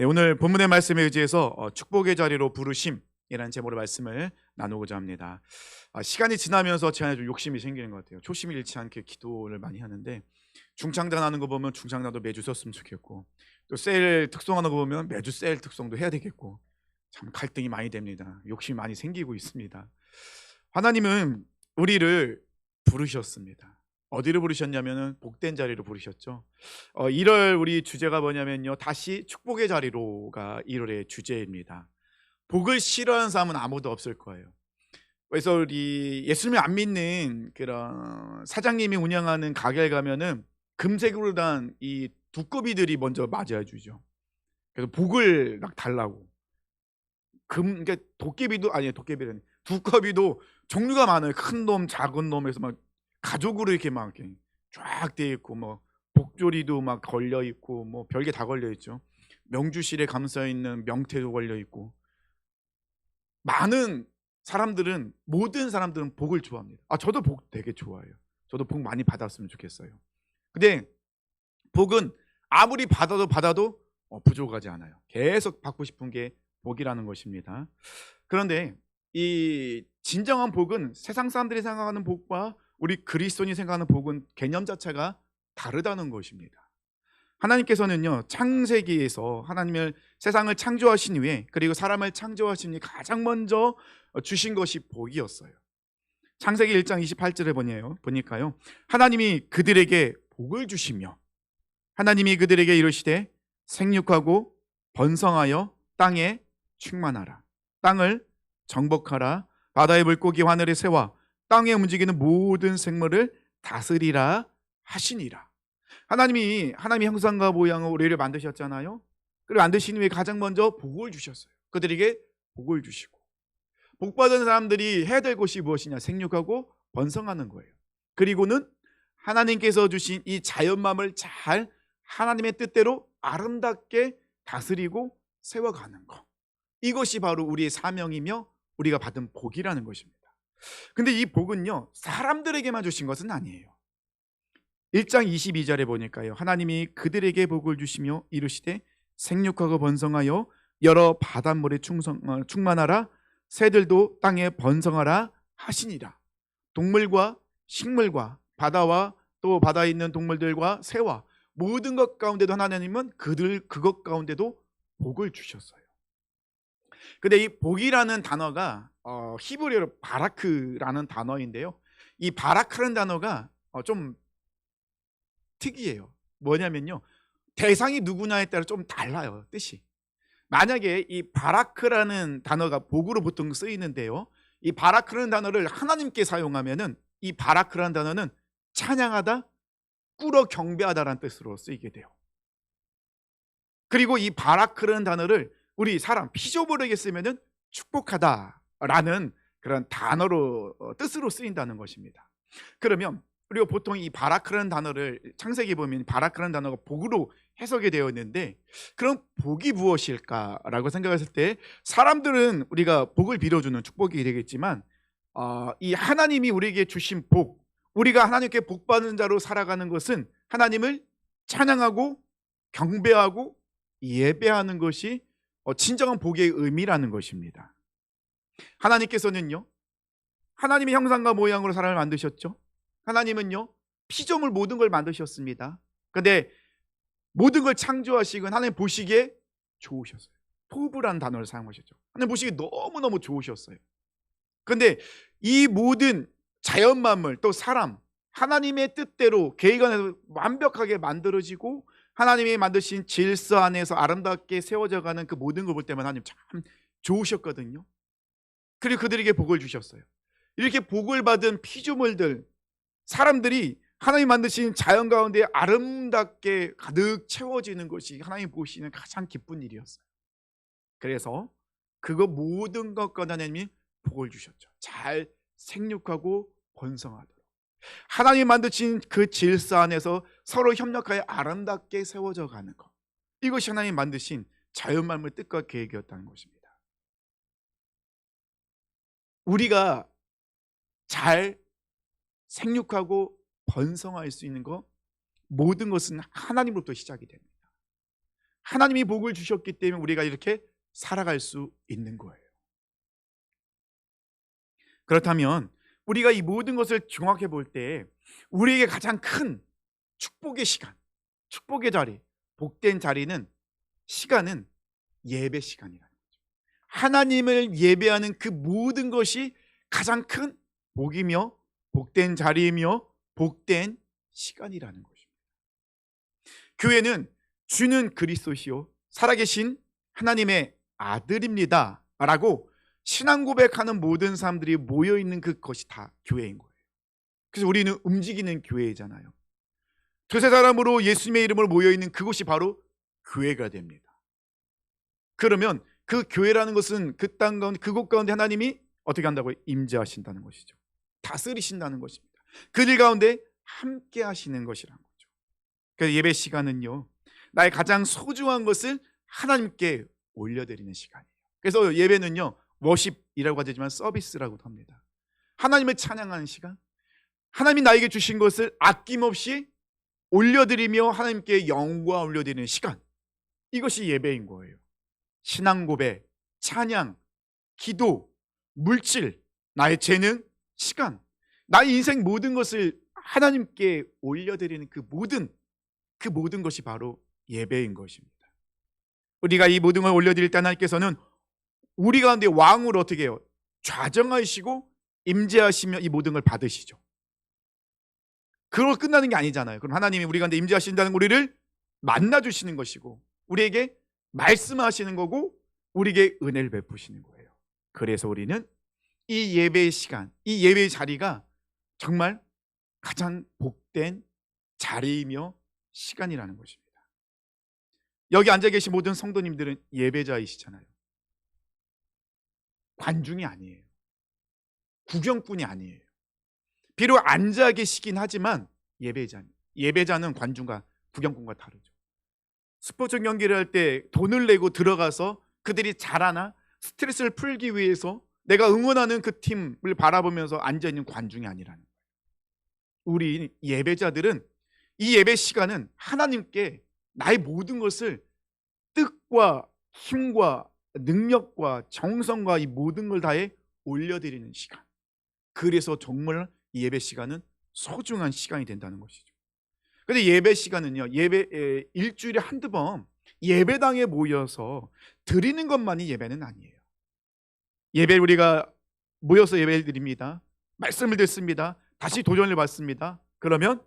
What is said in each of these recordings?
네, 오늘 본문의 말씀에 의지해서 축복의 자리로 부르심이라는 제목의 말씀을 나누고자 합니다. 시간이 지나면서 제 안에 좀 욕심이 생기는 것 같아요. 초심을 잃지 않게 기도를 많이 하는데, 중창단 하는 거 보면 중창단도 매주 썼으면 좋겠고, 또 세일 특송하는 거 보면 매주 세일 특송도 해야 되겠고, 참 갈등이 많이 됩니다. 욕심이 많이 생기고 있습니다. 하나님은 우리를 부르셨습니다. 어디로 부르셨냐면은 복된 자리로 부르셨죠. 1월 우리 주제가 뭐냐면요, 다시 축복의 자리로가 1월의 주제입니다. 복을 싫어하는 사람은 아무도 없을 거예요. 그래서 우리 예수님을 안 믿는 그런 사장님이 운영하는 가게에 가면은 금색으로 단 이 두꺼비들이 먼저 맞아야 주죠. 그래서 복을 막 달라고. 그러니까 도깨비도 아니 도깨비는 두꺼비도 종류가 많아요. 큰 놈, 작은 놈에서 막 가족으로 이렇게 막 이렇게 쫙 돼 있고, 뭐 복조리도 막 걸려 있고, 뭐 별게 다 걸려 있죠. 명주실에 감싸 있는 명태도 걸려 있고. 많은 사람들은, 모든 사람들은 복을 좋아합니다. 저도 복 되게 좋아해요. 저도 복 많이 받았으면 좋겠어요. 근데 복은 아무리 받아도 부족하지 않아요. 계속 받고 싶은 게 복이라는 것입니다. 그런데 이 진정한 복은 세상 사람들이 생각하는 복과 우리 그리스도인이 생각하는 복은 개념 자체가 다르다는 것입니다. 하나님께서는요, 창세기에서 하나님을 세상을 창조하신 후에, 그리고 사람을 창조하신 후에 가장 먼저 주신 것이 복이었어요. 창세기 1장 28절에 보니까요, 하나님이 그들에게 복을 주시며 하나님이 그들에게 이르시되 생육하고 번성하여 땅에 충만하라, 땅을 정복하라, 바다의 물고기 하늘의 새와 땅에 움직이는 모든 생물을 다스리라 하시니라. 하나님이 형상과 모양으로 우리를 만드셨잖아요. 그리고 만드신 후에 가장 먼저 복을 주셨어요. 그들에게 복을 주시고, 복받은 사람들이 해야 될 것이 무엇이냐? 생육하고 번성하는 거예요. 그리고는 하나님께서 주신 이 자연맘을 잘 하나님의 뜻대로 아름답게 다스리고 세워가는 것, 이것이 바로 우리의 사명이며 우리가 받은 복이라는 것입니다. 근데 이 복은요, 사람들에게만 주신 것은 아니에요. 1장 22절에 보니까요, 하나님이 그들에게 복을 주시며 이르시되 생육하고 번성하여 여러 바닷물에 충만하라, 새들도 땅에 번성하라 하시니라. 동물과 식물과 바다와 또 바다에 있는 동물들과 새와 모든 것 가운데도 하나님은 그것 가운데도 복을 주셨어요. 근데 이 복이라는 단어가 히브리어로 바라크라는 단어인데요, 이 바라크라는 단어가 좀 특이해요. 뭐냐면요, 대상이 누구냐에 따라 좀 달라요, 뜻이. 만약에 이 바라크라는 단어가 복으로 보통 쓰이는데요, 이 바라크라는 단어를 하나님께 사용하면은 이 바라크라는 단어는 찬양하다, 꾸러 경배하다라는 뜻으로 쓰이게 돼요. 그리고 이 바라크라는 단어를 우리 사람 피조물에게 쓰면은 축복하다라는 그런 단어로 뜻으로 쓰인다는 것입니다. 그러면 우리가 보통 이 바라크라는 단어를 창세기 보면 바라크라는 단어가 복으로 해석이 되어 있는데, 그럼 복이 무엇일까라고 생각했을 때 사람들은 우리가 복을 빌어주는 축복이 되겠지만, 이 하나님이 우리에게 주신 복, 우리가 하나님께 복받는 자로 살아가는 것은 하나님을 찬양하고 경배하고 예배하는 것이 진정한 복의 의미라는 것입니다. 하나님께서는요, 하나님의 형상과 모양으로 사람을 만드셨죠. 하나님은요, 피조물 모든 걸 만드셨습니다. 그런데 모든 걸 창조하시고 하나님 보시기에 좋으셨어요. 토브라는 단어를 사용하셨죠. 하나님 보시기에 너무너무 좋으셨어요. 그런데 이 모든 자연 만물 또 사람, 하나님의 뜻대로 계획 안에서 완벽하게 만들어지고 하나님이 만드신 질서 안에서 아름답게 세워져 가는 그 모든 걸 볼 때만 하나님 참 좋으셨거든요. 그리고 그들에게 복을 주셨어요. 이렇게 복을 받은 피조물들, 사람들이 하나님 만드신 자연 가운데 아름답게 가득 채워지는 것이 하나님 보시는 가장 기쁜 일이었어요. 그래서 그거 모든 것과 하나님이 복을 주셨죠. 잘 생육하고 번성하도록 하나님 만드신 그 질서 안에서 서로 협력하여 아름답게 세워져 가는 것, 이것이 하나님 만드신 자연 만물 뜻과 계획이었다는 것입니다. 우리가 잘 생육하고 번성할 수 있는 것, 모든 것은 하나님으로부터 시작이 됩니다. 하나님이 복을 주셨기 때문에 우리가 이렇게 살아갈 수 있는 거예요. 그렇다면 우리가 이 모든 것을 종합해 볼 때 우리에게 가장 큰 축복의 시간, 축복의 자리, 복된 자리는, 시간은 예배 시간이라는 거죠. 하나님을 예배하는 그 모든 것이 가장 큰 복이며 복된 자리이며 복된 시간이라는 것입니다. 교회는 주는 그리스도시요 살아계신 하나님의 아들입니다 라고 신앙 고백하는 모든 사람들이 모여있는 그것이 다 교회인 거예요. 그래서 우리는 움직이는 교회잖아요. 두세 사람으로 예수님의 이름으로 모여있는 그곳이 바로 교회가 됩니다. 그러면 그 교회라는 것은 그 땅 가운데, 그곳 가운데 하나님이 어떻게 한다고요? 임재하신다는 것이죠. 다스리신다는 것입니다. 그들 가운데 함께 하시는 것이라는 거죠. 그래서 예배 시간은요, 나의 가장 소중한 것을 하나님께 올려드리는 시간이에요. 그래서 예배는요, 워십이라고 하지만 서비스라고도 합니다. 하나님을 찬양하는 시간, 하나님이 나에게 주신 것을 아낌없이 올려드리며 하나님께 영광 올려드리는 시간, 이것이 예배인 거예요. 신앙 고백, 찬양, 기도, 물질, 나의 재능, 시간, 나의 인생 모든 것을 하나님께 올려드리는 그 모든 것이 바로 예배인 것입니다. 우리가 이 모든 걸 올려드릴 때 하나님께서는 우리 가운데 왕으로 어떻게 해요? 좌정하시고 임재하시며 이 모든 걸 받으시죠. 그걸로 끝나는 게 아니잖아요. 그럼 하나님이 우리 가운데 임재하신다는 우리를 만나주시는 것이고, 우리에게 말씀하시는 거고, 우리에게 은혜를 베푸시는 거예요. 그래서 우리는 이 예배의 시간, 이 예배의 자리가 정말 가장 복된 자리이며 시간이라는 것입니다. 여기 앉아 계신 모든 성도님들은 예배자이시잖아요. 관중이 아니에요. 구경꾼이 아니에요. 비록 앉아 계시긴 하지만 예배자는 관중과 구경꾼과 다르죠. 스포츠 경기를 할 때 돈을 내고 들어가서 그들이 잘하나 스트레스를 풀기 위해서 내가 응원하는 그 팀을 바라보면서 앉아있는 관중이 아니라는 거예요. 우리 예배자들은 이 예배 시간은 하나님께 나의 모든 것을 뜻과 힘과 능력과 정성과 이 모든 걸 다해 올려드리는 시간. 그래서 정말 이 예배 시간은 소중한 시간이 된다는 것이죠. 그런데 예배 시간은요, 일주일에 한두 번 예배당에 모여서 드리는 것만이 예배는 아니에요. 예배 우리가 모여서 예배를 드립니다. 말씀을 듣습니다. 다시 도전을 받습니다. 그러면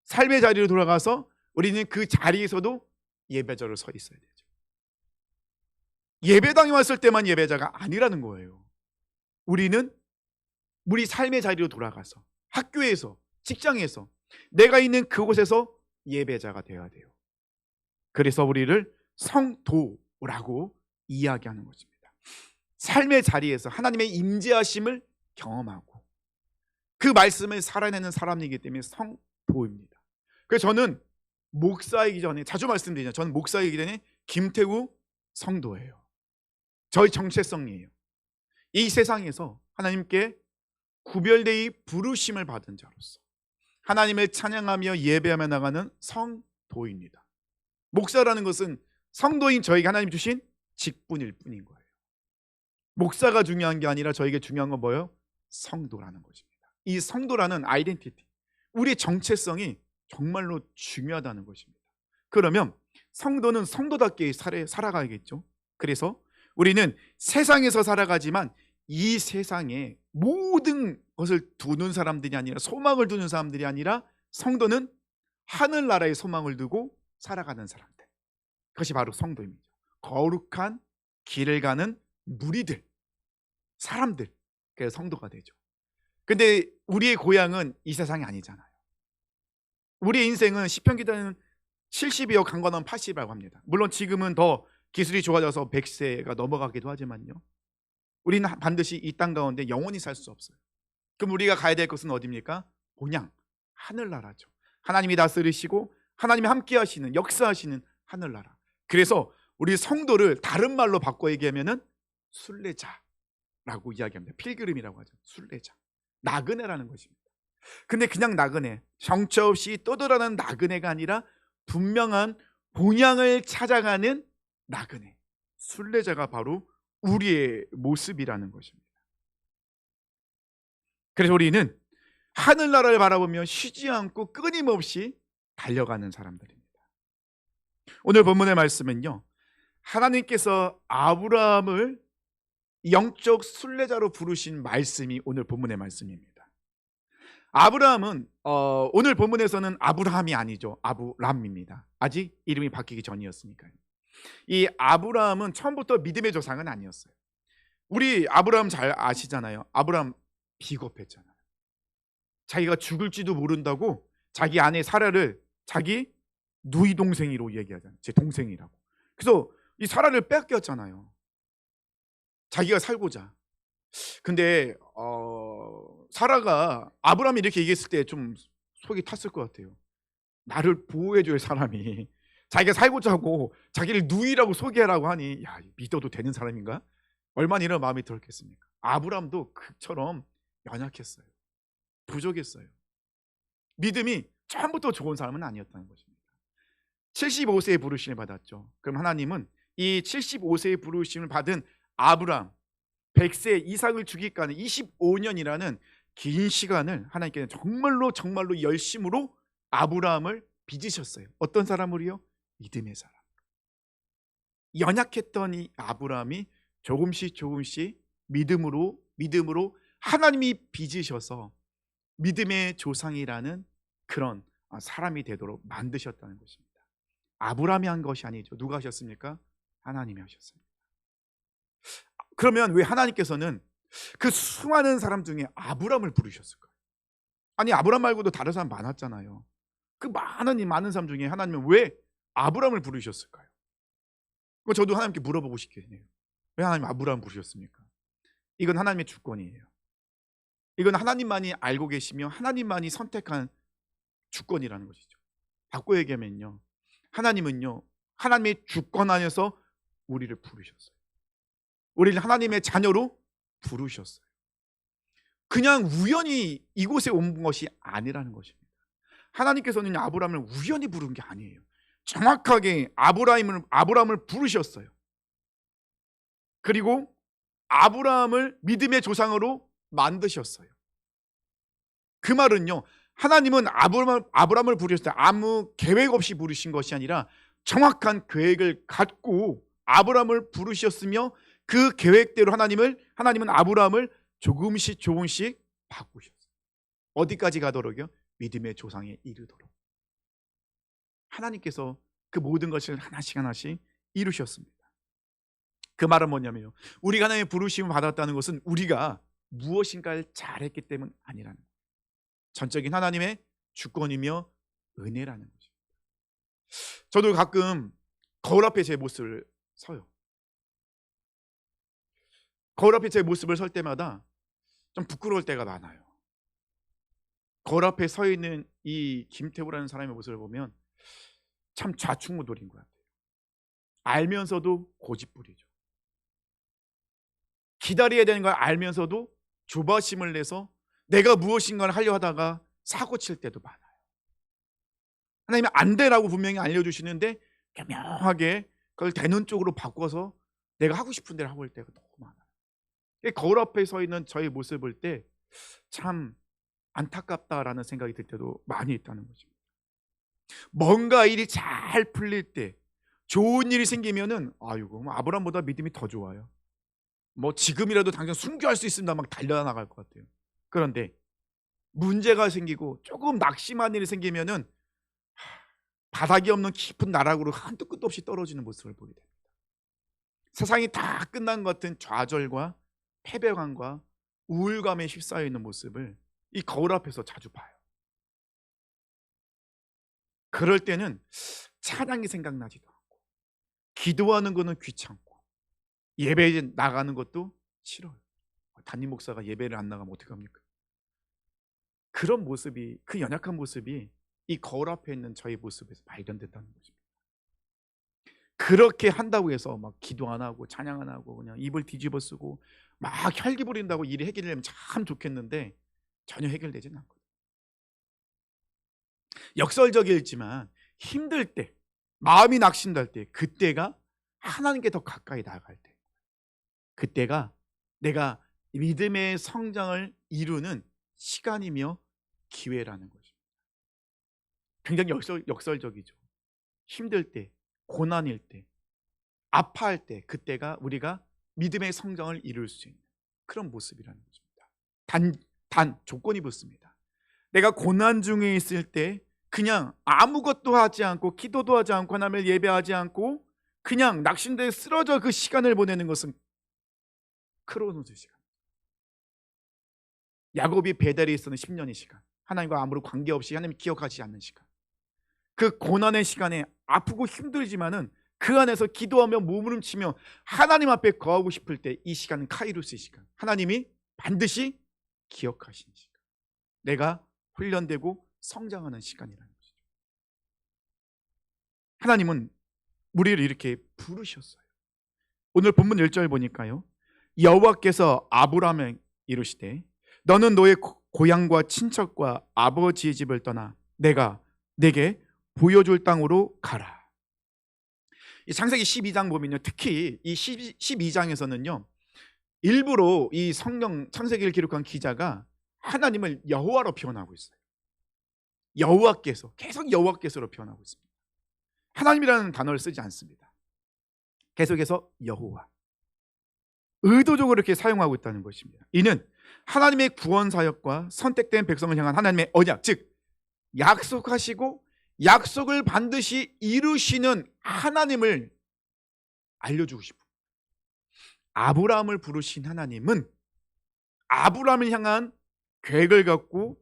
삶의 자리로 돌아가서 우리는 그 자리에서도 예배자로 서 있어야 되죠. 예배당에 왔을 때만 예배자가 아니라는 거예요. 우리는 우리 삶의 자리로 돌아가서 학교에서, 직장에서, 내가 있는 그곳에서 예배자가 되어야 돼요. 그래서 우리를 성도라고 이야기하는 것입니다. 삶의 자리에서 하나님의 임재하심을 경험하고 그 말씀을 살아내는 사람이기 때문에 성도입니다. 그래서 저는 목사이기 전에 자주 말씀드리잖아요. 저는 목사이기 전에 김태우 성도예요. 저희 정체성이에요. 이 세상에서 하나님께 구별되이 부르심을 받은 자로서 하나님을 찬양하며 예배하며 나가는 성도입니다. 목사라는 것은 성도인 저에게 하나님 주신 직분일 뿐인 거예요. 목사가 중요한 게 아니라 저에게 중요한 건 뭐예요? 성도라는 것입니다. 이 성도라는 아이덴티티, 우리의 정체성이 정말로 중요하다는 것입니다. 그러면 성도는 성도답게 살아가야겠죠. 그래서 우리는 세상에서 살아가지만 이 세상에 모든 것을 두는 사람들이 아니라, 소망을 두는 사람들이 아니라, 성도는 하늘나라의 소망을 두고 살아가는 사람들, 그것이 바로 성도입니다. 거룩한 길을 가는 무리들, 사람들, 그래서 성도가 되죠. 근데 우리의 고향은 이 세상이 아니잖아요. 우리의 인생은 시편 기자는 70이요 강건하면 80이라고 합니다. 물론 지금은 더 기술이 좋아져서 100세가 넘어가기도 하지만요, 우리는 반드시 이 땅 가운데 영원히 살 수 없어요. 그럼 우리가 가야 될 것은 어디입니까? 본향, 하늘나라죠. 하나님이 다스리시고 하나님이 함께 하시는, 역사하시는 하늘나라. 그래서 우리 성도를 다른 말로 바꿔 얘기하면은 순례자라고 이야기합니다. 필그림이라고 하죠. 순례자, 나그네라는 것입니다. 근데 그냥 나그네, 정처 없이 떠돌아다니는 나그네가 아니라 분명한 본향을 찾아가는 나그네, 순례자가 바로 우리의 모습이라는 것입니다. 그래서 우리는 하늘나라를 바라보며 쉬지 않고 끊임없이 달려가는 사람들입니다. 오늘 본문의 말씀은요, 하나님께서 아브라함을 영적 순례자로 부르신 말씀이 오늘 본문의 말씀입니다. 아브라함은 오늘 본문에서는 아브라함이 아니죠, 아브람입니다. 아직 이름이 바뀌기 전이었으니까요. 이 아브라함은 처음부터 믿음의 조상은 아니었어요. 우리 아브라함 잘 아시잖아요. 아브라함 비겁했잖아요. 자기가 죽을지도 모른다고 자기 아내 사라를 자기 누이 동생이로 얘기하잖아요. 제 동생이라고. 그래서 이 사라를 뺏겼잖아요, 자기가 살고자. 근데 사라가 아브라함이 이렇게 얘기했을 때 좀 속이 탔을 것 같아요. 나를 보호해줄 사람이 자기가 살고자 하고 자기를 누이라고 소개하라고 하니, 야, 믿어도 되는 사람인가? 얼마나 이런 마음이 들었겠습니까? 아브라함도 그처럼 연약했어요. 부족했어요. 믿음이 처음부터 좋은 사람은 아니었다는 것입니다. 75세의 부르심을 받았죠. 그럼 하나님은 이 75세의 부르심을 받은 아브라함, 100세 이삭을 주기까지 25년이라는 긴 시간을 하나님께서 정말로 열심으로 아브라함을 빚으셨어요. 어떤 사람으로요? 믿음의 사람. 연약했던 이 아브라함이 조금씩 믿음으로 하나님이 빚으셔서 믿음의 조상이라는 그런 사람이 되도록 만드셨다는 것입니다. 아브라함이 한 것이 아니죠. 누가 하셨습니까? 하나님이 하셨습니다. 그러면 왜 하나님께서는 그 수많은 사람 중에 아브라함을 부르셨을까요? 아니, 아브라함 말고도 다른 사람 많았잖아요. 그 많은 사람 중에 하나님은 왜 아브라함을 부르셨을까요? 저도 하나님께 물어보고 싶겠네요. 왜 하나님 아브라함 부르셨습니까? 이건 하나님의 주권이에요. 이건 하나님만이 알고 계시며 하나님만이 선택한 주권이라는 것이죠. 바꿔 얘기하면요, 하나님은요, 하나님의 주권 안에서 우리를 부르셨어요. 우리를 하나님의 자녀로 부르셨어요. 그냥 우연히 이곳에 온 것이 아니라는 것입니다. 하나님께서는 아브라함을 우연히 부른 게 아니에요. 정확하게 아브라함을 부르셨어요. 그리고 아브라함을 믿음의 조상으로 만드셨어요. 그 말은요, 하나님은 아브라함을 부르셨을 때 아무 계획 없이 부르신 것이 아니라 정확한 계획을 갖고 아브라함을 부르셨으며, 그 계획대로 하나님은 아브라함을 조금씩 바꾸셨어요. 어디까지 가도록요? 믿음의 조상에 이르도록. 하나님께서 그 모든 것을 하나씩 이루셨습니다. 그 말은 뭐냐면요, 우리가 하나님의 부르심을 받았다는 것은 우리가 무엇인가를 잘했기 때문 아니라는 거예요. 전적인 하나님의 주권이며 은혜라는 것입니다. 저도 가끔 거울 앞에 제 모습을 서요. 거울 앞에 제 모습을 설 때마다 좀 부끄러울 때가 많아요. 거울 앞에 서 있는 이 김태우라는 사람의 모습을 보면 참 좌충우돌인 것 같아요. 알면서도 고집부리죠. 기다려야 되는 걸 알면서도 조바심을 내서 내가 무엇인가를 하려 하다가 사고 칠 때도 많아요. 하나님이 안 되라고 분명히 알려주시는데 교묘하게 그걸 되는 쪽으로 바꿔서 내가 하고 싶은 대로 하고 올 때가 너무 많아요. 거울 앞에 서 있는 저의 모습을 볼 때 참 안타깝다라는 생각이 들 때도 많이 있다는 것입니다. 뭔가 일이 잘 풀릴 때, 좋은 일이 생기면은 아이고, 아브라함보다 믿음이 더 좋아요. 지금이라도 당장 순교할 수 있습니다, 막 달려나갈 것 같아요. 그런데 문제가 생기고 조금 낙심한 일이 생기면은 바닥이 없는 깊은 나락으로 한도 끝도 없이 떨어지는 모습을 보게 됩니다. 세상이 다 끝난 것 같은 좌절과 패배감과 우울감에 휩싸여 있는 모습을 이 거울 앞에서 자주 봐요. 그럴 때는 찬양이 생각나지도 않고, 기도하는 거는 귀찮고, 예배에 나가는 것도 싫어요. 담임 목사가 예배를 안 나가면 어떡합니까? 그런 모습이, 그 연약한 모습이 이 거울 앞에 있는 저의 모습에서 발견된다는 것입니다. 그렇게 한다고 해서 막 기도 안 하고 찬양 안 하고 그냥 입을 뒤집어 쓰고 막 혈기 부린다고 일이 해결되면 참 좋겠는데 전혀 해결되지는 않거든요. 역설적이지만 힘들 때, 마음이 낙심될 때, 그때가 하나님께 더 가까이 나아갈 때, 그때가 내가 믿음의 성장을 이루는 시간이며 기회라는 것입니다. 굉장히 역설적이죠. 힘들 때, 고난일 때, 아파할 때, 그때가 우리가 믿음의 성장을 이룰 수 있는 그런 모습이라는 것입니다. 단 조건이 붙습니다. 내가 고난 중에 있을 때 그냥 아무것도 하지 않고, 기도도 하지 않고, 하나님을 예배하지 않고 그냥 낙심되어 쓰러져 그 시간을 보내는 것은 크로노스 시간. 야곱이 베델에 있었는 10년의 시간, 하나님과 아무런 관계없이 하나님 기억하지 않는 시간, 그 고난의 시간에 아프고 힘들지만은 그 안에서 기도하며 몸부림치며 하나님 앞에 거하고 싶을 때, 이 시간은 카이로스의 시간, 하나님이 반드시 기억하신 시간, 내가 훈련되고 성장하는 시간이라는 것이죠. 하나님은 우리를 이렇게 부르셨어요. 오늘 본문 1절 보니까요, 여호와께서 아브라함에 이르시되 너는 너의 고향과 친척과 아버지의 집을 떠나 내가 내게 보여줄 땅으로 가라. 이 창세기 12장 보면요, 특히 이 12장에서는요 일부러 이 성경 창세기를 기록한 기자가 하나님을 여호와로 표현하고 있어요. 여호와께서, 계속 여호와께서로 표현하고 있습니다. 하나님이라는 단어를 쓰지 않습니다. 계속해서 여호와, 의도적으로 이렇게 사용하고 있다는 것입니다. 이는 하나님의 구원 사역과 선택된 백성을 향한 하나님의 언약, 즉 약속하시고 약속을 반드시 이루시는 하나님을 알려주고 싶은, 아브라함을 부르신 하나님은 아브라함을 향한 계획을 갖고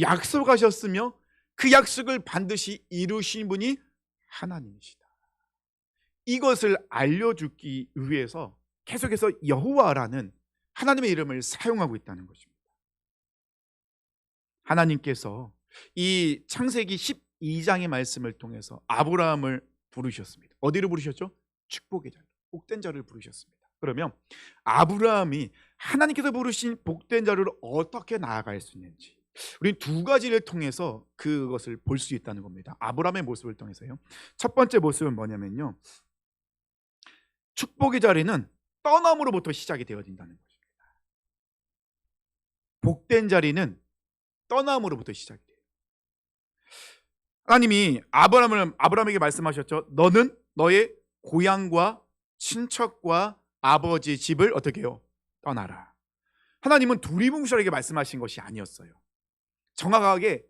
약속하셨으며 그 약속을 반드시 이루신 분이 하나님이시다. 이것을 알려주기 위해서 계속해서 여호와라는 하나님의 이름을 사용하고 있다는 것입니다. 하나님께서 이 창세기 12장의 말씀을 통해서 아브라함을 부르셨습니다. 어디로 부르셨죠? 축복의 자리, 복된 자를 부르셨습니다. 그러면 아브라함이 하나님께서 부르신 복된 자를 어떻게 나아갈 수 있는지, 우리는 두 가지를 통해서 그것을 볼 수 있다는 겁니다. 아브라함의 모습을 통해서요. 첫 번째 모습은 뭐냐면요, 축복의 자리는 떠남으로부터 시작이 되어진다는 것입니다. 복된 자리는 떠남으로부터 시작이 돼요. 하나님이 아브라함에게 말씀하셨죠. 너는 너의 고향과 친척과 아버지 집을 어떻게 해요? 떠나라. 하나님은 두리뭉실하게 말씀하신 것이 아니었어요. 정확하게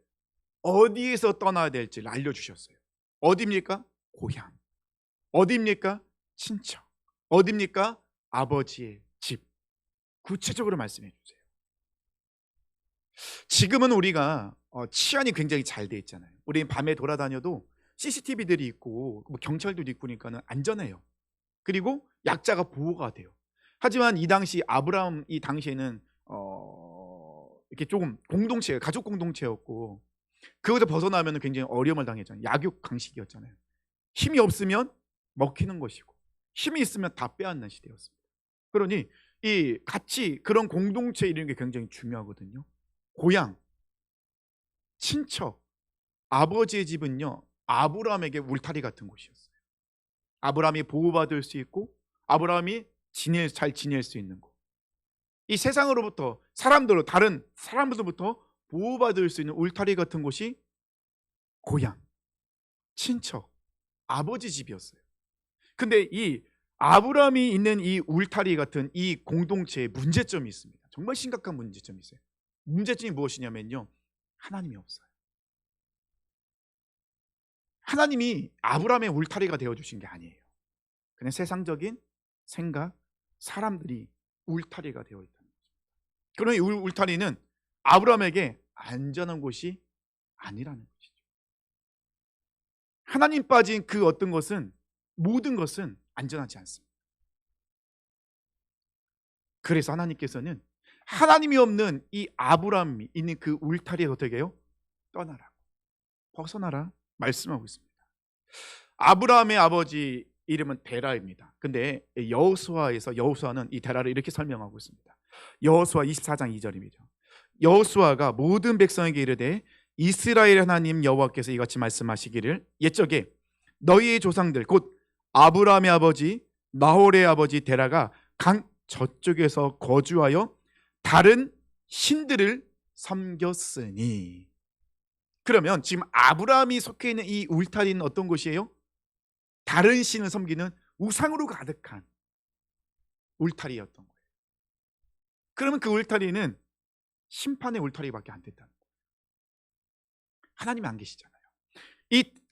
어디에서 떠나야 될지를 알려주셨어요. 어디입니까? 고향. 어디입니까? 친척. 어디입니까? 아버지의 집. 구체적으로 말씀해 주세요. 지금은 우리가 치안이 굉장히 잘 돼 있잖아요. 우리 밤에 돌아다녀도 CCTV들이 있고 뭐 경찰들도 있고 그러니까는 안전해요. 그리고 약자가 보호가 돼요. 하지만 이 당시 아브라함 이 당시에는 이렇게 조금 공동체, 가족 공동체였고 그것을 벗어나면 굉장히 어려움을 당했잖아요. 약육 강식이었잖아요. 힘이 없으면 먹히는 것이고 힘이 있으면 다 빼앗는 시대였습니다. 그러니 이 같이 그런 공동체 이런 게 굉장히 중요하거든요. 고향, 친척, 아버지의 집은요 아브라함에게 울타리 같은 곳이었어요. 아브라함이 보호받을 수 있고 아브라함이 잘 지낼 수 있는 곳. 이 세상으로부터 다른 사람들로부터 보호받을 수 있는 울타리 같은 곳이 고향, 친척, 아버지 집이었어요. 근데 이 아브라함이 있는 이 울타리 같은 이 공동체에 문제점이 있습니다. 정말 심각한 문제점이 있어요. 문제점이 무엇이냐면요, 하나님이 없어요. 하나님이 아브라함의 울타리가 되어주신 게 아니에요. 그냥 세상적인 생각, 사람들이 울타리가 되어 있다는 거죠. 그러니 이 울타리는 아브라함에게 안전한 곳이 아니라는 것이죠. 하나님 빠진 그 어떤 것은, 모든 것은 안전하지 않습니다. 그래서 하나님께서는 하나님이 없는 이 아브라함이 있는 그 울타리에 어떻게 해요? 떠나라고, 벗어나라 말씀하고 있습니다. 아브라함의 아버지 이름은 데라입니다. 근데 여호수아는 이 데라를 이렇게 설명하고 있습니다. 여호수아 24장 2절입니다. 여호수아가 모든 백성에게 이르되 이스라엘 하나님 여호와께서 이같이 말씀하시기를 옛적에 너희의 조상들 곧 아브라함의 아버지 나홀의 아버지 데라가 강 저쪽에서 거주하여 다른 신들을 섬겼으니. 그러면 지금 아브라함이 속해 있는 이 울타리는 어떤 곳이에요? 다른 신을 섬기는 우상으로 가득한 울타리였던 거예요. 그러면 그 울타리는 심판의 울타리밖에 안 됐다는 거예요. 하나님이 안 계시잖아요.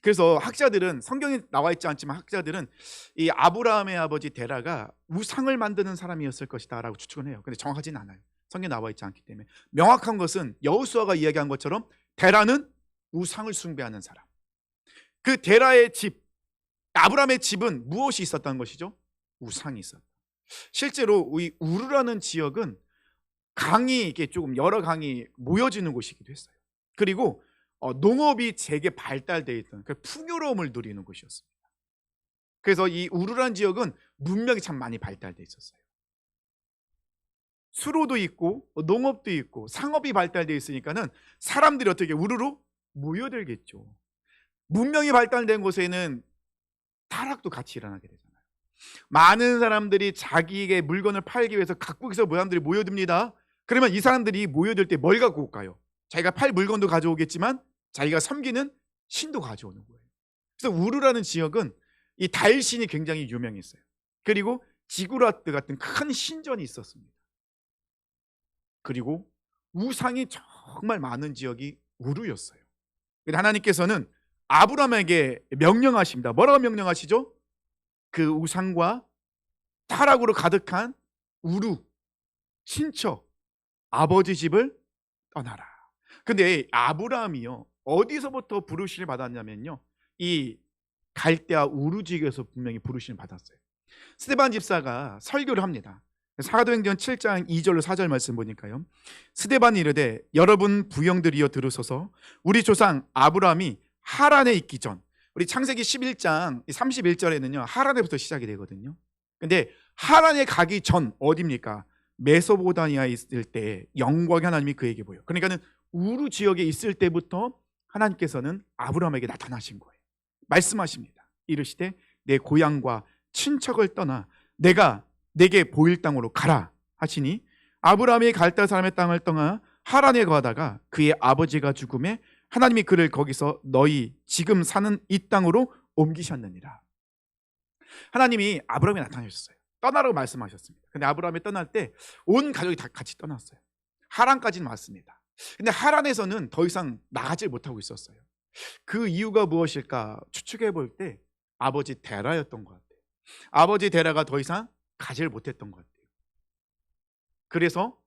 그래서 학자들은, 성경에 나와 있지 않지만 학자들은 이 아브라함의 아버지 데라가 우상을 만드는 사람이었을 것이다 라고 추측을 해요. 근데 정확하지는 않아요. 성경에 나와 있지 않기 때문에. 명확한 것은 여호수아가 이야기한 것처럼 데라는 우상을 숭배하는 사람. 그 데라의 집, 아브라함의 집은 무엇이 있었다는 것이죠? 우상이 있었다. 실제로 이 우르라는 지역은 강이 이렇게 조금 여러 강이 모여지는 곳이기도 했어요. 그리고 농업이 되게 발달되어 있던 그 풍요로움을 누리는 곳이었습니다. 그래서 이 우르란 지역은 문명이 참 많이 발달되어 있었어요. 수로도 있고 농업도 있고 상업이 발달되어 있으니까는 사람들이 어떻게 우르로 모여들겠죠. 문명이 발달된 곳에는 타락도 같이 일어나게 되잖아요. 많은 사람들이 자기의 물건을 팔기 위해서 각국에서 사람들이 모여듭니다. 그러면 이 사람들이 모여들 때 뭘 갖고 올까요? 자기가 팔 물건도 가져오겠지만 자기가 섬기는 신도 가져오는 거예요. 그래서 우르라는 지역은 이 달신이 굉장히 유명했어요. 그리고 지구라트 같은 큰 신전이 있었습니다. 그리고 우상이 정말 많은 지역이 우르였어요. 하나님께서는 아브라함에게 명령하십니다. 뭐라고 명령하시죠? 그 우상과 타락으로 가득한 우르, 친척, 아버지 집을 떠나라. 근데 아브라함이요, 어디서부터 부르심을 받았냐면요, 이 갈대아 우르 지역에서 분명히 부르심을 받았어요. 스데반 집사가 설교를 합니다. 사도행전 7장 2절로 4절 말씀 보니까요, 스데반이 이르되 여러분 부형들이여 들으소서. 우리 조상 아브라함이 하란에 있기 전, 우리 창세기 11장 31절에는요 하란에부터 시작이 되거든요. 근데 하란에 가기 전 어디입니까? 메소포타미아에 있을 때 영광의 하나님이 그에게 보여. 그러니까는 우르 지역에 있을 때부터 하나님께서는 아브라함에게 나타나신 거예요. 말씀하십니다. 이르시되 내 고향과 친척을 떠나 내가 내게 보일 땅으로 가라 하시니, 아브라함이 갈대아 사람의 땅을 떠나 하란에 거하다가 그의 아버지가 죽음에 하나님이 그를 거기서 너희 지금 사는 이 땅으로 옮기셨느니라. 하나님이 아브라함에 나타나셨어요. 떠나라고 말씀하셨습니다. 근데 아브라함이 떠날 때 온 가족이 다 같이 떠났어요. 하란까지는 왔습니다. 근데 하란에서는 더 이상 나가질 못하고 있었어요. 그 이유가 무엇일까 추측해 볼 때 아버지 데라였던 것 같아요. 아버지 데라가 더 이상 가지를 못했던 것 같아요. 그래서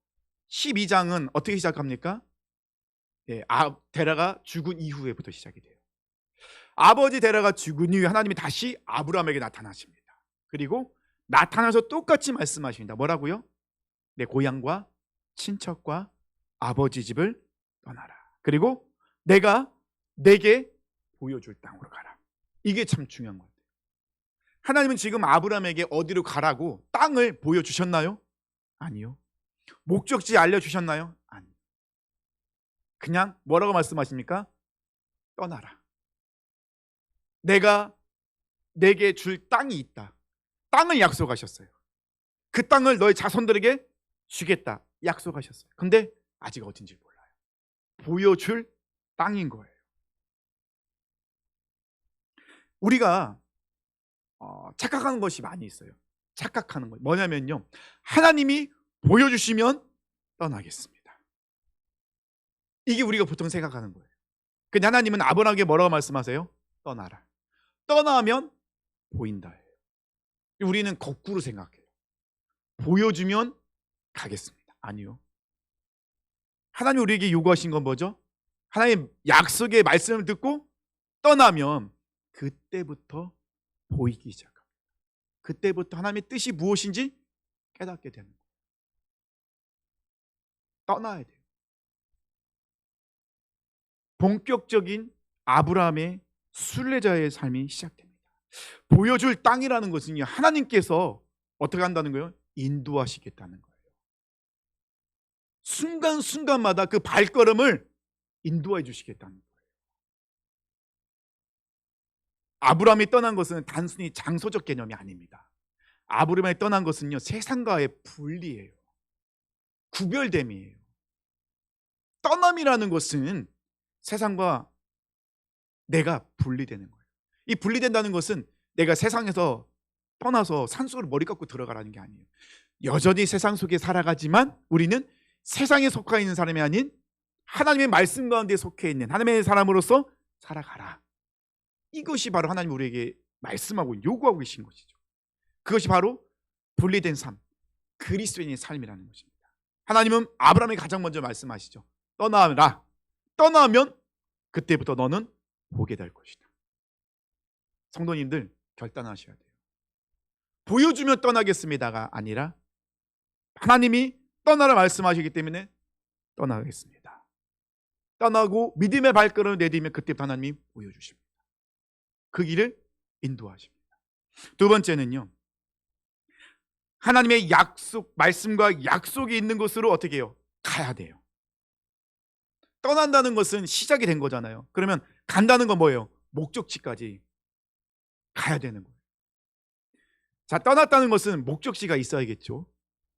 12장은 어떻게 시작합니까? 데라가 죽은 이후에부터 시작이 돼요. 아버지 데라가 죽은 이후에 하나님이 다시 아브라함에게 나타나십니다. 그리고 나타나서 똑같이 말씀하십니다. 뭐라고요? 내 고향과 친척과 아버지 집을 떠나라. 그리고 내가 내게 보여줄 땅으로 가라. 이게 참 중요한 것 같아요. 하나님은 지금 아브라함에게 어디로 가라고 땅을 보여주셨나요? 아니요. 목적지 알려주셨나요? 아니요. 그냥 뭐라고 말씀하십니까? 떠나라. 내가 내게 줄 땅이 있다. 땅을 약속하셨어요. 그 땅을 너희 자손들에게 주겠다 약속하셨어요. 근데 아직 어딘지 몰라요. 보여줄 땅인 거예요. 우리가 착각하는 것이 많이 있어요. 착각하는 거 뭐냐면요, 하나님이 보여주시면 떠나겠습니다. 이게 우리가 보통 생각하는 거예요. 근데 하나님은 아브라함에게 뭐라고 말씀하세요? 떠나라. 떠나면 보인다. 우리는 거꾸로 생각해요. 보여주면 가겠습니다. 아니요. 하나님 우리에게 요구하신 건 뭐죠? 하나님 약속의 말씀을 듣고 떠나면 그때부터 보이기 시작합니다. 그때부터 하나님의 뜻이 무엇인지 깨닫게 되는 거예요. 떠나야 돼요. 본격적인 아브라함의 순례자의 삶이 시작됩니다. 보여줄 땅이라는 것은요, 하나님께서 어떻게 한다는 거예요? 인도하시겠다는 거예요. 순간순간마다 그 발걸음을 인도해 주시겠다는 거예요. 아브라함이 떠난 것은 단순히 장소적 개념이 아닙니다. 아브라함이 떠난 것은요, 세상과의 분리예요. 구별됨이에요. 떠남이라는 것은 세상과 내가 분리되는 거예요. 이 분리된다는 것은 내가 세상에서 떠나서 산속으로 머리 깎고 들어가라는 게 아니에요. 여전히 세상 속에 살아가지만 우리는 세상에 속해 있는 사람이 아닌 하나님의 말씀 가운데 속해 있는 하나님의 사람으로서 살아가라. 이것이 바로 하나님 우리에게 말씀하고 요구하고 계신 것이죠. 그것이 바로 분리된 삶, 그리스도인의 삶이라는 것입니다. 하나님은 아브라함이 가장 먼저 말씀하시죠. 떠나라. 떠나면 그때부터 너는 보게 될 것이다. 성도님들 결단하셔야 돼요. 보여주면 떠나겠습니다가 아니라 하나님이 떠나라 말씀하시기 때문에 떠나겠습니다. 떠나고 믿음의 발걸음을 내디면 그때부터 하나님이 보여주십니다. 그 길을 인도하십니다. 두 번째는요, 하나님의 약속, 말씀과 약속이 있는 곳으로 어떻게 해요? 가야 돼요. 떠난다는 것은 시작이 된 거잖아요. 그러면 간다는 건 뭐예요? 목적지까지 가야 되는 거예요. 자, 떠났다는 것은 목적지가 있어야겠죠.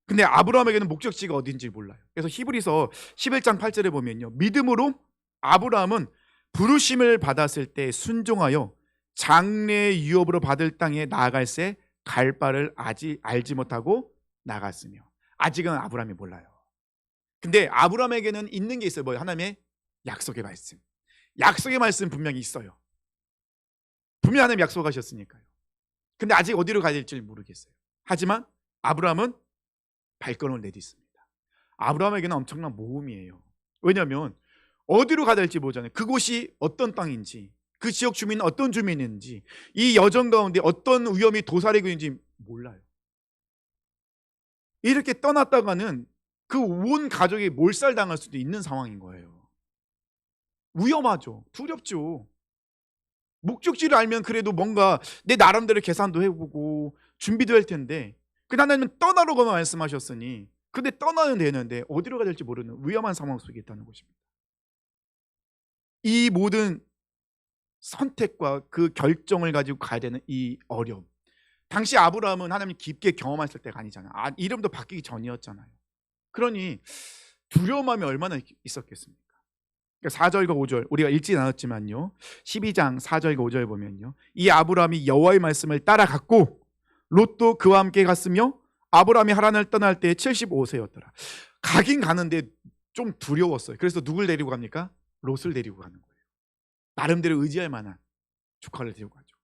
근데 아브라함에게는 목적지가 어딘지 몰라요. 그래서 히브리서 11장 8절에 보면요, 믿음으로 아브라함은 부르심을 받았을 때 순종하여 장래의 유업으로 받을 땅에 나아갈새 갈 바를 아직 알지 못하고 나갔으며. 아직은 아브라함이 몰라요. 근데 아브라함에게는 있는 게 있어요. 뭐예요? 하나님의 약속의 말씀. 약속의 말씀 분명히 있어요. 분명히 하나님 약속하셨으니까요. 근데 아직 어디로 가야 될지 모르겠어요. 하지만 아브라함은 발걸음을 내딛습니다. 아브라함에게는 엄청난 모험이에요. 왜냐하면 어디로 가야 될지 모르잖아요. 그곳이 어떤 땅인지, 그 지역 주민은 어떤 주민인지, 이 여정 가운데 어떤 위험이 도사리고 있는지 몰라요. 이렇게 떠났다가는 그 온 가족이 몰살당할 수도 있는 상황인 거예요. 위험하죠. 두렵죠. 목적지를 알면 그래도 뭔가 내 나름대로 계산도 해보고 준비도 할 텐데, 그 하나님은 떠나라고만 말씀하셨으니 근데 떠나야 되는데 어디로 가야 될지 모르는 위험한 상황 속에 있다는 것입니다. 이 모든 선택과 그 결정을 가지고 가야 되는 이 어려움, 당시 아브라함은 하나님 깊게 경험했을 때가 아니잖아요. 이름도 바뀌기 전이었잖아요. 그러니 두려움함이 얼마나 있었겠습니까? 4절과 5절 우리가 읽지 않았지만요, 12장 4절과 5절 보면요, 이 아브라함이 여호와의 말씀을 따라갔고 롯도 그와 함께 갔으며 아브라함이 하란을 떠날 때 75세였더라. 가긴 가는데 좀 두려웠어요. 그래서 누굴 데리고 갑니까? 롯을 데리고 가는 거예요. 나름대로 의지할 만한 조카를 데리고 가죠.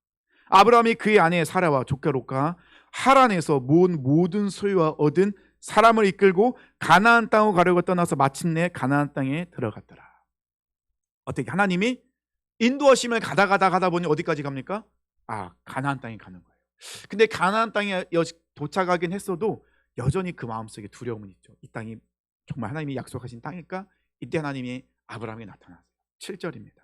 아브라함이 그의 아내 사라와 조카 롯과 하란에서 모은 모든 소유와 얻은 사람을 이끌고 가나안 땅으로 가려고 떠나서 마침내 가나안 땅에 들어갔더라. 어떻게 하나님이 인도하심을 가다 보니 어디까지 갑니까? 가나안 땅에 가는 거예요. 근데 가나안 땅에 도착하긴 했어도 여전히 그 마음속에 두려움은 있죠. 이 땅이 정말 하나님이 약속하신 땅일까? 이때 하나님이 아브라함에게 나타나세요. 7절입니다.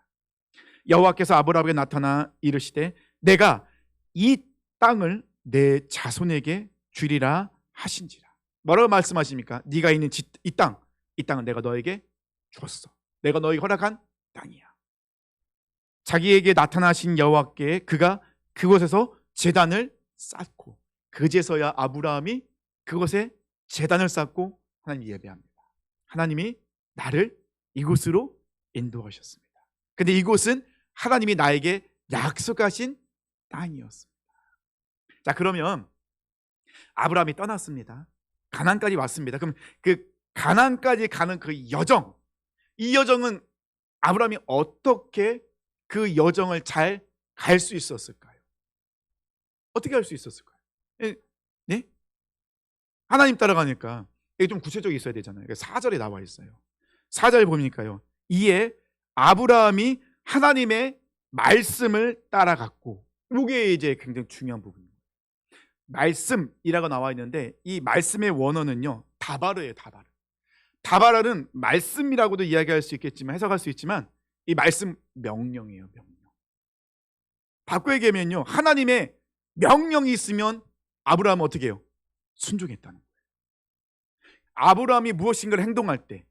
여호와께서 아브라함에게 나타나 이르시되 내가 이 땅을 내 자손에게 주리라 하신지라. 뭐라고 말씀하십니까? 네가 있는 이 땅은 내가 너에게 줬어. 내가 너에게 허락한 땅이야. 자기에게 나타나신 여호와께 그가 그곳에서 제단을 쌓고, 그제서야 아브라함이 그곳에 제단을 쌓고 하나님 예배합니다. 하나님이 나를 이곳으로 인도하셨습니다. 근데 이곳은 하나님이 나에게 약속하신 땅이었습니다. 자, 그러면 아브라함이 떠났습니다. 가나안까지 왔습니다. 그럼 그 가나안까지 가는 그 여정, 이 여정은 아브라함이 어떻게 그 여정을 잘 갈 수 있었을까요? 어떻게 할 수 있었을까요? 네? 하나님 따라가니까 이게 좀 구체적이 있어야 되잖아요. 4절에 나와 있어요. 4절 보니까요, 이에 아브라함이 하나님의 말씀을 따라갔고, 이게 이제 굉장히 중요한 부분이에요. 말씀이라고 나와 있는데 이 말씀의 원어는요, 다바르예요. 다바르는 말씀이라고도 이야기할 수 있겠지만, 해석할 수 있지만 이 말씀 명령이에요. 명령. 바꿔 얘기하면요, 하나님의 명령이 있으면 아브라함은 어떻게 해요? 순종했다는 거예요. 아브라함이 무엇인가를 행동할 때,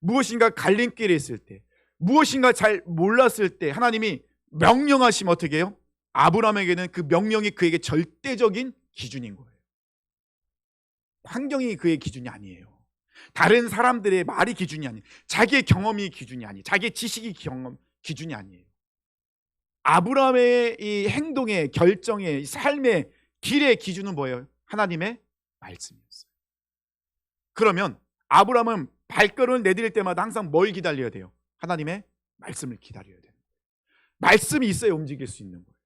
무엇인가 갈림길에 있을 때, 무엇인가 잘 몰랐을 때 하나님이 명령하시면 어떻게 해요? 아브라함에게는 그 명령이 그에게 절대적인 기준인 거예요. 환경이 그의 기준이 아니에요. 다른 사람들의 말이 기준이 아니에요. 자기의 경험이 기준이 아니에요. 자기의 지식이 기준이 아니에요. 아브라함의 이 행동의 결정의 삶의 길의 기준은 뭐예요? 하나님의 말씀이었어요. 그러면 아브라함은 발걸음을 내디딜 때마다 항상 뭘 기다려야 돼요? 하나님의 말씀을 기다려야 돼요. 말씀이 있어야 움직일 수 있는 거예요.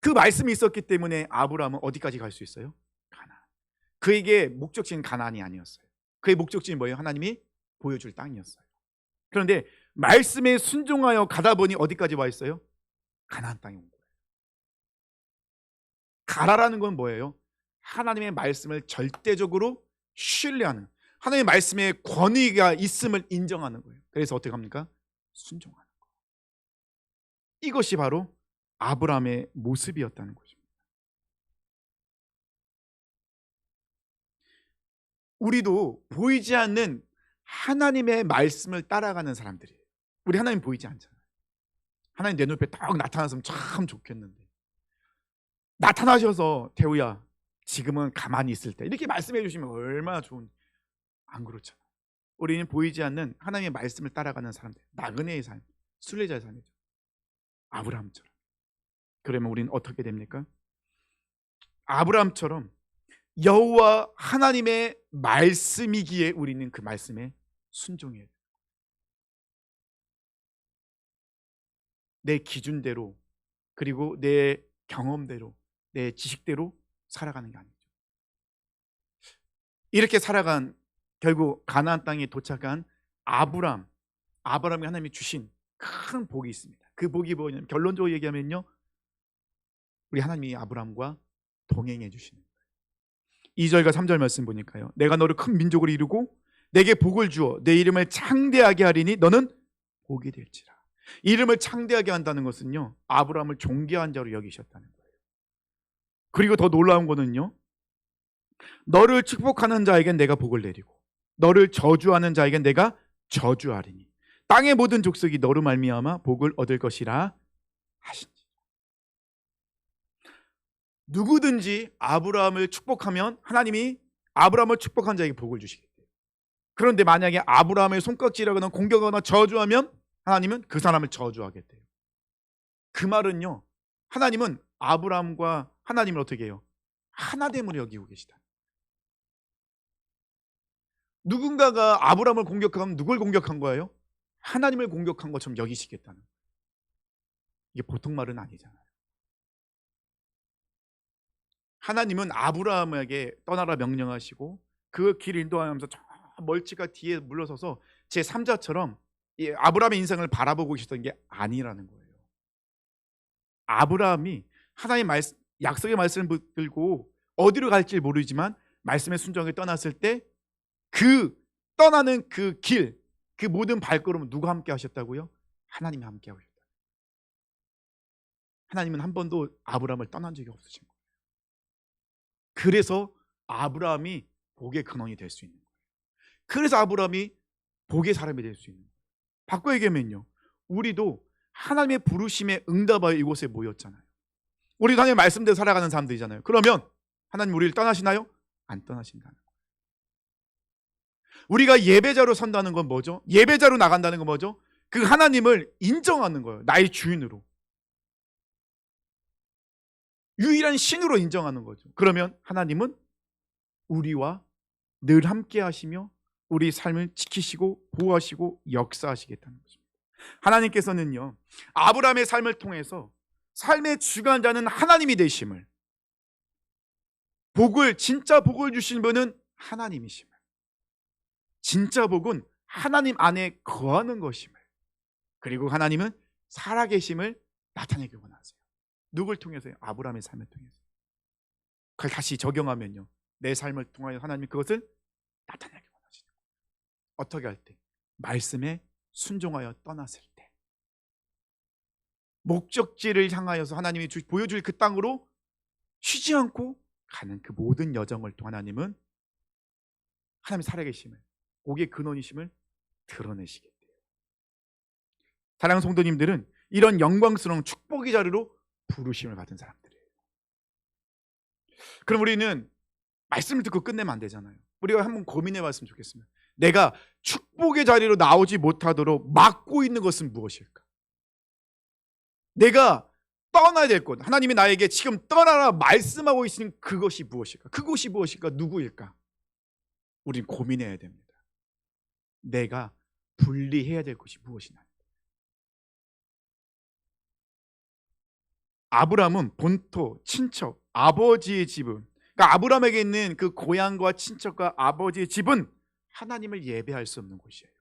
그 말씀이 있었기 때문에 아브라함은 어디까지 갈 수 있어요? 가나안. 그에게 목적지는 가나안이 아니었어요. 그의 목적지는 뭐예요? 하나님이 보여줄 땅이었어요. 그런데 말씀에 순종하여 가다 보니 어디까지 와 있어요? 가나안 땅에 온 거예요. 가라라는 건 뭐예요? 하나님의 말씀을 절대적으로 신뢰하는, 하나님의 말씀에 권위가 있음을 인정하는 거예요. 그래서 어떻게 합니까? 순종하는 거예요. 이것이 바로 아브라함의 모습이었다는 거죠. 우리도 보이지 않는 하나님의 말씀을 따라가는 사람들이에요. 우리 하나님 보이지 않잖아요. 하나님 내 눈앞에 딱 나타났으면 참 좋겠는데, 나타나셔서 태우야 지금은 가만히 있을 때 이렇게 말씀해 주시면 얼마나 좋은. 안 그렇잖아요. 우리는 보이지 않는 하나님의 말씀을 따라가는 사람들, 나그네의 삶, 순례자의 삶이죠. 아브라함처럼. 그러면 우리는 어떻게 됩니까? 아브라함처럼 여호와 하나님의 말씀이기에 우리는 그 말씀에 순종해야 돼요. 내 기준대로, 그리고 내 경험대로, 내 지식대로 살아가는 게 아니죠. 이렇게 살아간, 결국 가나안 땅에 도착한 아브라함이 하나님이 주신 큰 복이 있습니다. 그 복이 뭐냐면, 결론적으로 얘기하면요, 우리 하나님이 아브라함과 동행해 주시는 거예요. 2절과 3절 말씀 보니까요, 내가 너를 큰 민족으로 이루고 내게 복을 주어 내 이름을 창대하게 하리니 너는 복이 될지라. 이름을 창대하게 한다는 것은요, 아브라함을 존귀한 자로 여기셨다는 거예요. 그리고 더 놀라운 거는요, 너를 축복하는 자에겐 내가 복을 내리고 너를 저주하는 자에겐 내가 저주하리니 땅의 모든 족속이 너로 말미암아 복을 얻을 것이라 하시니. 누구든지 아브라함을 축복하면 하나님이 아브라함을 축복한 자에게 복을 주시겠대요. 그런데 만약에 아브라함의 손깍지라거나 공격하거나 저주하면 하나님은 그 사람을 저주하겠대요. 그 말은요, 하나님은 아브라함과 하나님을 어떻게 해요? 하나됨으로 여기고 계시다. 누군가가 아브라함을 공격하면 누굴 공격한 거예요? 하나님을 공격한 것처럼 여기시겠다는 거예요. 이게 보통 말은 아니잖아요. 하나님은 아브라함에게 떠나라 명령하시고 그 길을 인도하면서 저 멀찌가 뒤에 물러서서 제 3자처럼 아브라함의 인생을 바라보고 계셨던 게 아니라는 거예요. 아브라함이 하나님의 말씀, 약속의 말씀을 붙들고 어디로 갈지 모르지만 말씀의 순종에 떠났을 때 그 떠나는 그 길, 그 모든 발걸음은 누가 함께 하셨다고요? 하나님이 함께 하셨다. 하나님은 한 번도 아브라함을 떠난 적이 없으신 거예요. 그래서 아브라함이 복의 근원이 될 수 있는 거예요. 그래서 아브라함이 복의 사람이 될 수 있는 거예요. 바꿔 얘기하면요, 우리도 하나님의 부르심에 응답하여 이곳에 모였잖아요. 우리도 하나님의 말씀대로 살아가는 사람들이잖아요. 그러면 하나님 우리를 떠나시나요? 안 떠나신다는 거예요. 우리가 예배자로 선다는 건 뭐죠? 예배자로 나간다는 건 뭐죠? 그 하나님을 인정하는 거예요. 나의 주인으로, 유일한 신으로 인정하는 거죠. 그러면 하나님은 우리와 늘 함께 하시며 우리 삶을 지키시고 보호하시고 역사하시겠다는 것입니다. 하나님께서는요, 아브라함의 삶을 통해서 삶의 주관자는 하나님이 되심을, 복을, 진짜 복을 주신 분은 하나님이심을, 진짜 복은 하나님 안에 거하는 것임을, 그리고 하나님은 살아계심을 나타내기 원하세요. 누굴 통해서요? 아브라함의 삶을 통해서. 그걸 다시 적용하면요, 내 삶을 통하여 하나님이 그것을 나타내기 원하시는 거예요. 어떻게 할 때? 말씀에 순종하여 떠났을 때, 목적지를 향하여서 하나님이 보여줄 그 땅으로 쉬지 않고 가는 그 모든 여정을 통해 하나님은 하나님의 살아계심을, 복의 근원이심을 드러내시겠대요. 사랑하는 성도님들은 이런 영광스러운 축복의 자리로 부르심을 받은 사람들이에요. 그럼 우리는 말씀을 듣고 끝내면 안 되잖아요. 우리가 한번 고민해 봤으면 좋겠습니다. 내가 축복의 자리로 나오지 못하도록 막고 있는 것은 무엇일까? 내가 떠나야 될 곳, 하나님이 나에게 지금 떠나라 말씀하고 계신 그것이 무엇일까? 그곳이 무엇일까? 누구일까? 우린 고민해야 됩니다. 내가 분리해야 될 것이 무엇이냐? 아브라함은 본토, 친척, 아버지의 집은, 그러니까 아브라함에게 있는 그 고향과 친척과 아버지의 집은 하나님을 예배할 수 없는 곳이에요.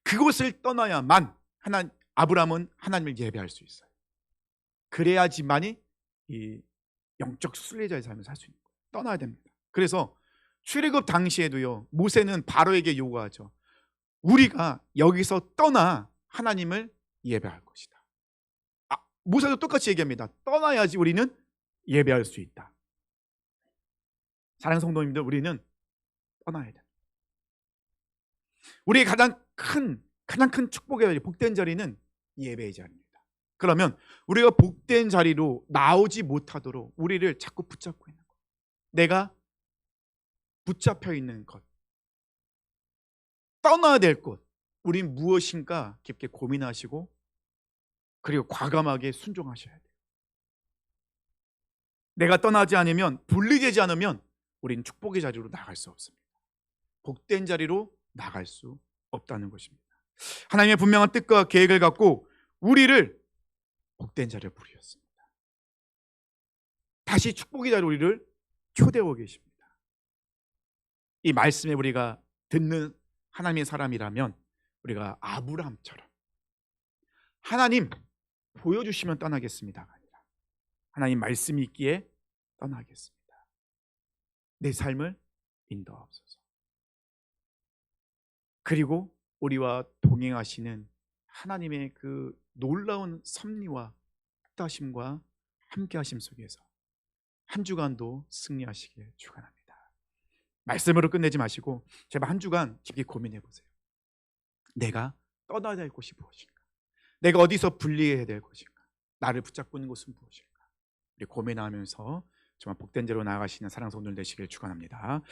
그곳을 떠나야만 아브라함은 하나님을 예배할 수 있어요. 그래야지만이 이 영적 순례자의 삶을 살 수 있는 거예요. 떠나야 됩니다. 그래서 출애굽 당시에도요, 모세는 바로에게 요구하죠. 우리가 여기서 떠나 하나님을 예배할 것이다. 모세도 똑같이 얘기합니다. 떠나야지 우리는 예배할 수 있다. 사랑하는 성도님들, 우리는 떠나야 돼. 우리의 가장 큰 축복의 자리, 복된 자리는 예배의 자리입니다. 그러면 우리가 복된 자리로 나오지 못하도록 우리를 자꾸 붙잡고 있는 것, 내가 붙잡혀 있는 것, 떠나야 될 곳, 우린 무엇인가 깊게 고민하시고 그리고 과감하게 순종하셔야 돼요. 내가 떠나지 않으면, 분리되지 않으면 우린 축복의 자리로 나갈 수 없습니다. 복된 자리로 나갈 수 없다는 것입니다. 하나님의 분명한 뜻과 계획을 갖고 우리를 복된 자리에 부르셨습니다. 다시 축복의 자리로 우리를 초대하고 계십니다. 이 말씀에 우리가 듣는 하나님의 사람이라면 우리가 아브라함처럼 하나님 보여주시면 떠나겠습니다가 아니라 하나님 말씀이 있기에 떠나겠습니다. 내 삶을 인도하옵소서. 그리고 우리와 동행하시는 하나님의 그 놀라운 섭리와 뜻하심과 함께하심 속에서 한 주간도 승리하시길 축원합니다. 말씀으로 끝내지 마시고 제발 한 주간 깊이 고민해 보세요. 내가 떠나야 될 곳이 무엇인가? 내가 어디서 분리해야 될 것인가? 나를 붙잡고 있는 곳은 무엇일까? 우리 고민하면서 정말 복된 자로 나아가시는 사랑하는 성도들 되시길 축원합니다.